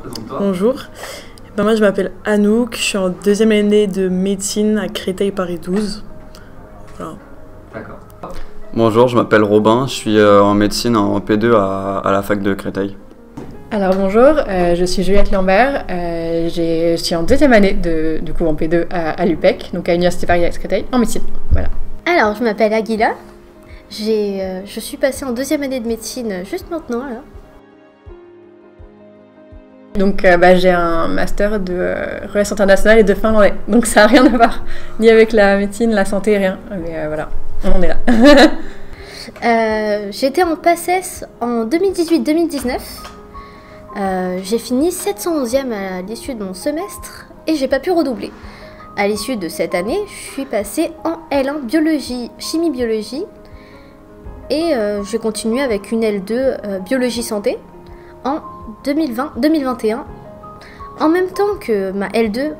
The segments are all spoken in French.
présente-toi. Bonjour. Moi je m'appelle Anouk, je suis en deuxième année de médecine à Créteil Paris 12. Voilà. D'accord. Bonjour, je m'appelle Robin, je suis en médecine en P2 à la fac de Créteil. Alors bonjour, je suis Juliette Lambert, je suis en deuxième année du coup en P2 à l'UPEC, donc à l'Université Paris Créteil, en médecine. Voilà. Alors je m'appelle Aguila, je suis passée en deuxième année de médecine juste maintenant là. Donc j'ai un master de relations internationales et de finlandais, donc ça n'a rien à voir, ni avec la médecine, la santé, rien, mais voilà, on en est là. J'étais en PACES en 2018-2019. J'ai fini 711e à l'issue de mon semestre et j'ai pas pu redoubler. À l'issue de cette année, je suis passée en L1 biologie, chimie-biologie et j'ai continué avec une L2 biologie santé en 2020-2021. En même temps que ma L2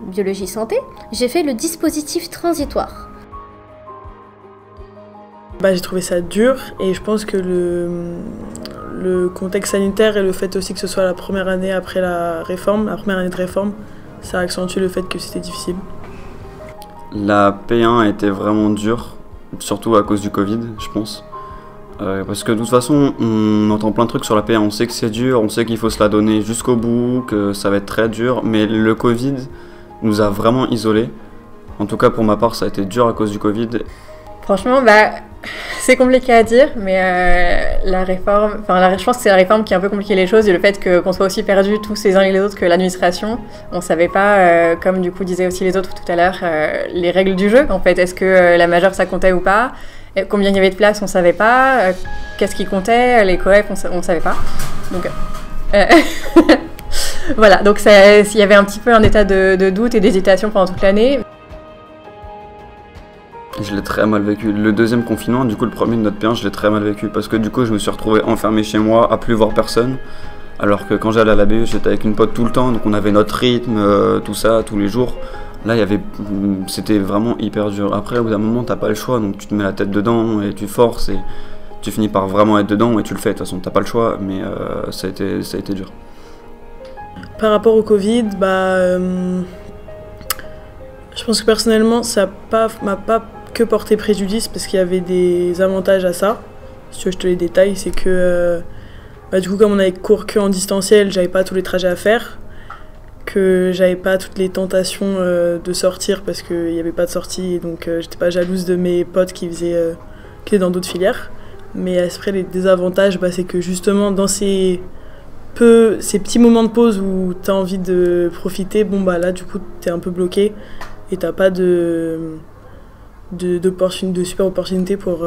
biologie santé, j'ai fait le dispositif transitoire. J'ai trouvé ça dur et je pense que le contexte sanitaire et le fait aussi que ce soit la première année après la première année de réforme, ça a accentué le fait que c'était difficile. La P1 a été vraiment dure, surtout à cause du Covid, je pense. Parce que de toute façon, on entend plein de trucs sur la P1, on sait que c'est dur, on sait qu'il faut se la donner jusqu'au bout, que ça va être très dur, mais le Covid nous a vraiment isolés. En tout cas pour ma part, ça a été dur à cause du Covid. Franchement, c'est compliqué à dire, mais la réforme, je pense que c'est la réforme qui a un peu compliqué les choses et le fait qu'on soit aussi perdus tous les uns et les autres que l'administration. On savait pas, comme du coup disaient aussi les autres tout à l'heure, les règles du jeu. En fait, est-ce que la majeure ça comptait ou pas? Combien il y avait de places, on savait pas. Qu'est-ce qui comptait? Les coefs, on savait pas. Donc voilà, donc il y avait un petit peu un état de doute et d'hésitation pendant toute l'année. Je l'ai très mal vécu. Le deuxième confinement, du coup le premier de notre P1, je l'ai très mal vécu parce que du coup je me suis retrouvé enfermé chez moi à plus voir personne. Alors que quand j'allais à la BE, j'étais avec une pote tout le temps, donc on avait notre rythme, tout ça, tous les jours. Là, c'était vraiment hyper dur. Après, au bout d'un moment, t'as pas le choix, donc tu te mets la tête dedans et tu forces et tu finis par vraiment être dedans et tu le fais. De toute façon, t'as pas le choix, mais ça a été dur. Par rapport au Covid, je pense que personnellement, ça m'a pas que porté préjudice parce qu'il y avait des avantages à ça. Si tu veux, je te les détaille, c'est que du coup, comme on avait cours que en distanciel, j'avais pas tous les trajets à faire, que j'avais pas toutes les tentations de sortir parce qu'il n'y avait pas de sortie et donc j'étais pas jalouse de mes potes qui étaient dans d'autres filières. Mais après, les désavantages, c'est que justement dans ces petits moments de pause où tu as envie de profiter, là du coup tu es un peu bloqué et t'as pas de super opportunités pour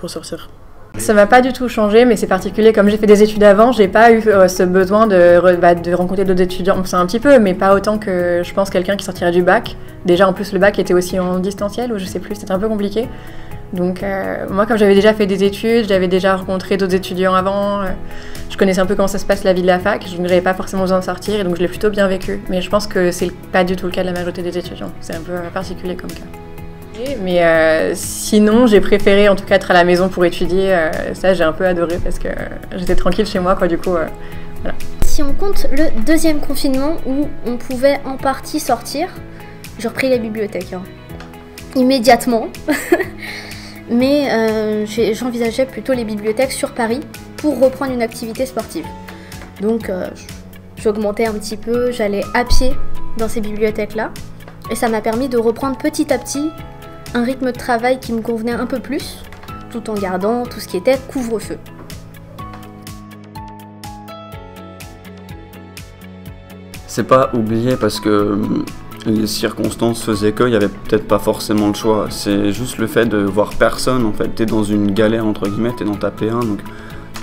sortir. Ça m'a pas du tout changé, mais c'est particulier. Comme j'ai fait des études avant, j'ai pas eu ce besoin de rencontrer d'autres étudiants. C'est un petit peu, mais pas autant que je pense quelqu'un qui sortirait du bac. Déjà, en plus, le bac était aussi en distanciel, ou je sais plus, c'était un peu compliqué. Donc, moi, comme j'avais déjà fait des études, j'avais déjà rencontré d'autres étudiants avant, je connaissais un peu comment ça se passe la vie de la fac, je n'avais pas forcément besoin de sortir, et donc je l'ai plutôt bien vécu. Mais je pense que c'est pas du tout le cas de la majorité des étudiants. C'est un peu particulier comme cas. Mais sinon, j'ai préféré en tout cas être à la maison pour étudier. Ça, j'ai un peu adoré parce que j'étais tranquille chez moi, du coup, voilà. Si on compte le deuxième confinement où on pouvait en partie sortir, j'ai repris la bibliothèque, immédiatement. Mais j'envisageais plutôt les bibliothèques sur Paris pour reprendre une activité sportive. Donc, j'augmentais un petit peu, j'allais à pied dans ces bibliothèques-là. Et ça m'a permis de reprendre petit à petit un rythme de travail qui me convenait un peu plus, tout en gardant tout ce qui était couvre-feu. C'est pas oublié parce que les circonstances faisaient qu'il y avait peut-être pas forcément le choix. C'est juste le fait de voir personne, en fait. T'es dans une galère, entre guillemets, t'es dans ta P1, donc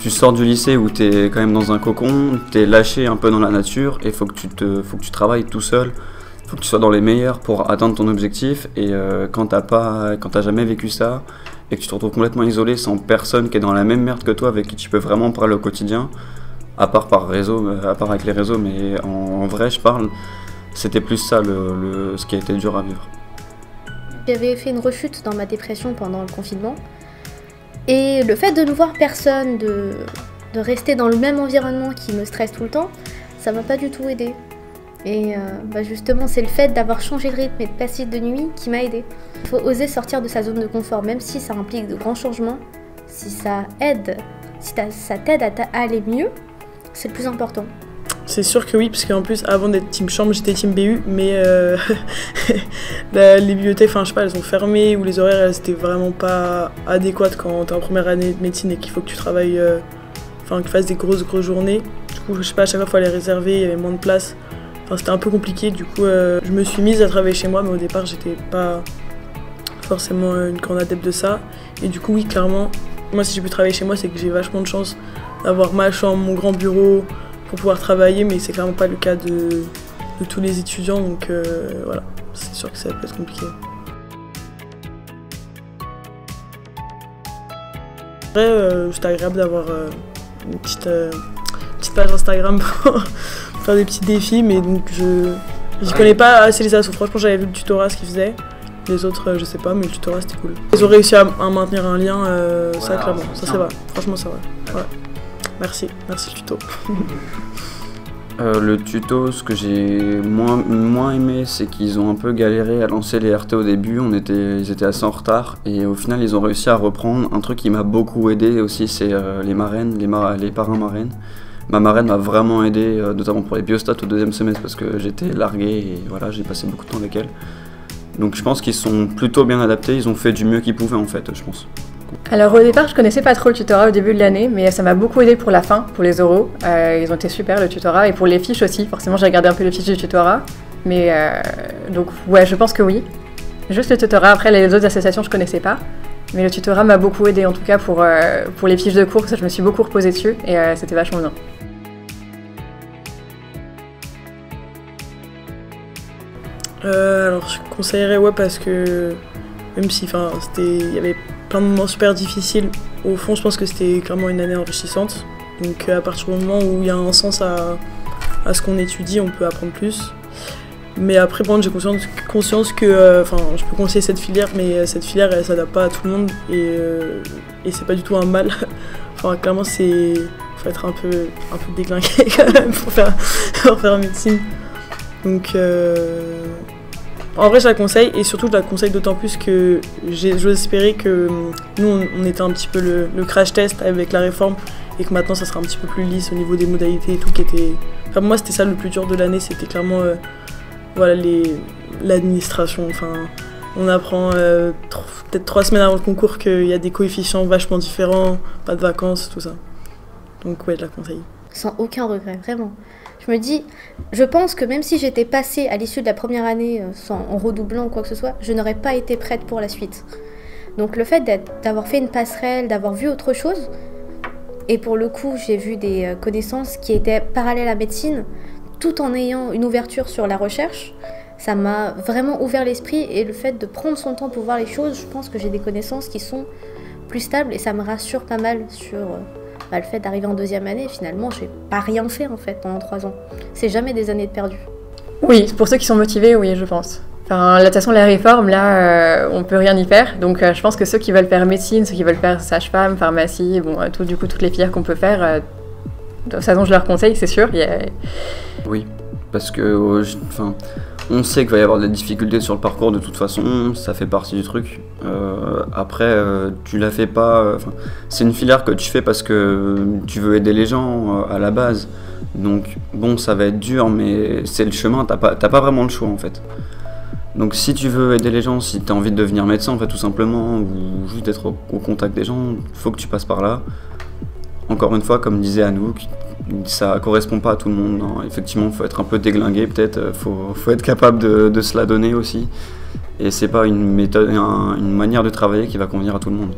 tu sors du lycée où t'es quand même dans un cocon, t'es lâché un peu dans la nature et faut que tu travailles tout seul. Faut que tu sois dans les meilleurs pour atteindre ton objectif et quand t'as jamais vécu ça et que tu te retrouves complètement isolé sans personne qui est dans la même merde que toi avec qui tu peux vraiment parler au quotidien, à part avec les réseaux, mais en vrai je parle, c'était plus ça ce qui a été dur à vivre. J'avais fait une rechute dans ma dépression pendant le confinement et le fait de ne voir personne, de rester dans le même environnement qui me stresse tout le temps, ça m'a pas du tout aidé. Et justement, c'est le fait d'avoir changé de rythme et de passer de nuit qui m'a aidé. Il faut oser sortir de sa zone de confort, même si ça implique de grands changements. Si ça aide, ça t'aide à aller mieux, c'est le plus important. C'est sûr que oui, parce qu'en plus, avant d'être team chambre, j'étais team BU, mais les bibliothèques, enfin je sais pas, elles sont fermées, ou les horaires, elles étaient vraiment pas adéquates quand t'es en première année de médecine et qu'il faut que tu travailles, que tu fasses des grosses journées. Du coup, je sais pas, à chaque fois, il fallait réserver, il y avait moins de place. Enfin, c'était un peu compliqué, du coup, je me suis mise à travailler chez moi, mais au départ, j'étais pas forcément une grande adepte de ça. Et du coup, oui, clairement, moi, si j'ai pu travailler chez moi, c'est que j'ai vachement de chance d'avoir ma chambre, mon grand bureau, pour pouvoir travailler, mais c'est clairement pas le cas de tous les étudiants, donc voilà, c'est sûr que ça peut être compliqué. Après, c'est agréable d'avoir une petite page Instagram pour faire des petits défis, mais donc je connais pas assez les assos. Franchement, j'avais vu le tutorat, ce qu'ils faisaient. Les autres, je sais pas, mais le tutorat, c'était cool. Ils ont réussi à maintenir un lien, ça, clairement, ça c'est vrai. Franchement, ça va. Ouais. Merci le tuto. Le tuto, ce que j'ai moins aimé, c'est qu'ils ont un peu galéré à lancer les RT au début, ils étaient assez en retard, et au final ils ont réussi à reprendre. Un truc qui m'a beaucoup aidé aussi, c'est les marraines, les parrains marraines. Ma marraine m'a vraiment aidé, notamment pour les biostats au 2e semestre, parce que j'étais largué et voilà, j'ai passé beaucoup de temps avec elle. Donc je pense qu'ils sont plutôt bien adaptés, ils ont fait du mieux qu'ils pouvaient en fait, je pense. Alors au départ, je connaissais pas trop le tutorat au début de l'année, mais ça m'a beaucoup aidé pour la fin, pour les oraux. Ils ont été super le tutorat, et pour les fiches aussi. Forcément, j'ai regardé un peu les fiches du tutorat. Mais donc ouais, je pense que oui. Juste le tutorat, après les autres associations, je connaissais pas. Mais le tutorat m'a beaucoup aidé, en tout cas pour les fiches de cours, ça, je me suis beaucoup reposée dessus, et c'était vachement bien. Alors je conseillerais parce que même si il y avait plein de moments super difficiles, au fond je pense que c'était clairement une année enrichissante. Donc à partir du moment où il y a un sens à ce qu'on étudie, on peut apprendre plus. Mais après bon, j'ai conscience que je peux conseiller cette filière, mais cette filière elle s'adapte pas à tout le monde et c'est pas du tout un mal. Clairement faut être un peu déglingué quand même pour faire médecine. Donc en vrai, je la conseille, et surtout je la conseille d'autant plus que j'ose espérer que nous on était un petit peu le crash test avec la réforme, et que maintenant ça sera un petit peu plus lisse au niveau des modalités et tout qui était. Pour moi c'était ça le plus dur de l'année, c'était clairement l'administration. On apprend peut-être 3 semaines avant le concours qu'il y a des coefficients vachement différents, pas de vacances, tout ça. Donc ouais, je la conseille. Sans aucun regret, vraiment. Je pense que même si j'étais passée à l'issue de la première année en redoublant ou quoi que ce soit, je n'aurais pas été prête pour la suite. Donc le fait d'avoir fait une passerelle, d'avoir vu autre chose, et pour le coup j'ai vu des connaissances qui étaient parallèles à la médecine, tout en ayant une ouverture sur la recherche, ça m'a vraiment ouvert l'esprit, et le fait de prendre son temps pour voir les choses, je pense que j'ai des connaissances qui sont plus stables, et ça me rassure pas mal sur le fait d'arriver en 2e année. Finalement, j'ai pas rien fait en fait pendant 3 ans. C'est jamais des années de perdu. Oui, pour ceux qui sont motivés, oui, je pense. De toute façon, la réforme, là, on peut rien y faire. Donc, je pense que ceux qui veulent faire médecine, ceux qui veulent faire sage-femme, pharmacie, toutes les filières qu'on peut faire, de toute façon, je leur conseille, c'est sûr. Oui, parce que, on sait qu'il va y avoir des difficultés sur le parcours de toute façon, ça fait partie du truc. Après, tu la fais pas. C'est une filière que tu fais parce que tu veux aider les gens à la base. Donc bon, ça va être dur, mais c'est le chemin. T'as pas vraiment le choix en fait. Donc si tu veux aider les gens, si tu as envie de devenir médecin en fait tout simplement, ou juste d'être au contact des gens, il faut que tu passes par là. Encore une fois, comme disait Anouk, ça correspond pas à tout le monde. Non. Effectivement, il faut être un peu déglingué peut-être, faut être capable de se la donner aussi. Et c'est pas une méthode, une manière de travailler qui va convenir à tout le monde.